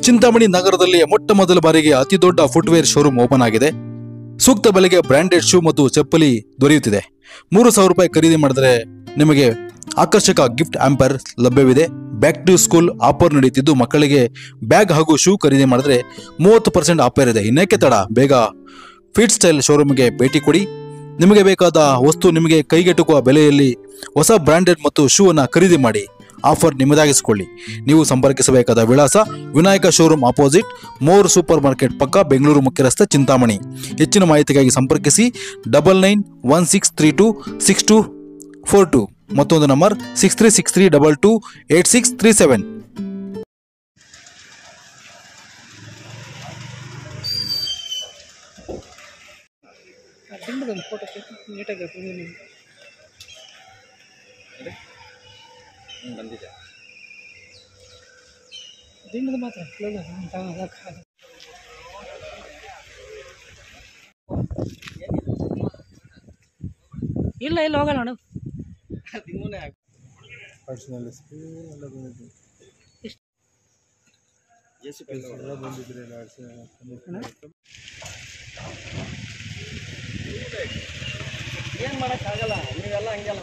ಚಿಂತಾಮಣಿ ನಗರದಲ್ಲಿ ಮೊಟ್ಟ ಮೊದಲ ಬಾರಿಗೆ ಅತಿ ದೊಡ್ಡ ಫುಟ್ವೇರ್ ಶೋರೂಮ್ ಓಪನ್ ಆಗಿದೆ. ಸೂಕ್ತ ಬೆಲೆಗೆ ಬ್ರಾಂಡೆಡ್ ಶೂ ಮತ್ತು ಚಪ್ಪಲಿ ದೊರೆಯುತ್ತಿದೆ. 3,000 ರೂಪಾಯಿ ಖರೀದಿ ಮಾಡಿದ್ರೆ ನಿಮಗೆ ಆಕರ್ಷಕ ಗಿಫ್ಟ್ ಆಂಪರ್ ಲಭ್ಯವಿದೆ. ಬ್ಯಾಕ್ ಟು ಸ್ಕೂಲ್ ಆಫರ್ ನಡೆಯುತ್ತಿದ್ದು ಮಕ್ಕಳಿಗೆ ಬ್ಯಾಗ್ ಹಾಗೂ ಶೂ ಖರೀದಿ ಮಾಡಿದ್ರೆ 30% ಆಫರ್ ಇದೆ. ಇನ್ನೇಕೆ ತಡ, ಬೇಗ ಫಿಟ್ ಸ್ಟೈಲ್ ಶೋರೂಮ್ಗೆ ಭೇಟಿ ಕೊಡಿ. ನಿಮಗೆ ಬೇಕಾದ ವಸ್ತು ನಿಮಗೆ ಕೈಗೆಟುಕುವ ಬೆಲೆಯಲ್ಲಿ ಹೊಸ ಬ್ರಾಂಡೆಡ್ ಮತ್ತು ಶೂ ಅನ್ನು ಖರೀದಿ ಮಾಡಿ ಆಫರ್ ನಿಮ್ಮದಾಗಿಸಿಕೊಳ್ಳಿ. ನೀವು ಸಂಪರ್ಕಿಸಬೇಕಾದ ವಿಳಾಸ Vinayaka showroom opposite more super market ಪಕ್ಕ, ಬೆಂಗಳೂರು ಮುಖ್ಯ ರಸ್ತೆ, ಚಿಂತಾಮಣಿ. ಹೆಚ್ಚಿನ ಮಾಹಿತಿಗಾಗಿ ಸಂಪರ್ಕಿಸಿ 9916326242. ಮತ್ತೊಂದು ನಂಬರ್ 6363228637. ಬಂದಿದೆ ದಿಂಡದ ಮಾತ್ರ ಇಲ್ಲ ಇಲ್ಲ ಹೋಗಲ್ಲ ನೋಡು. ಏನ್ ಮಾಡಕ್ಕಾಗಲ್ಲ, ನೀವೆಲ್ಲ ಹಂಗೆಲ್ಲ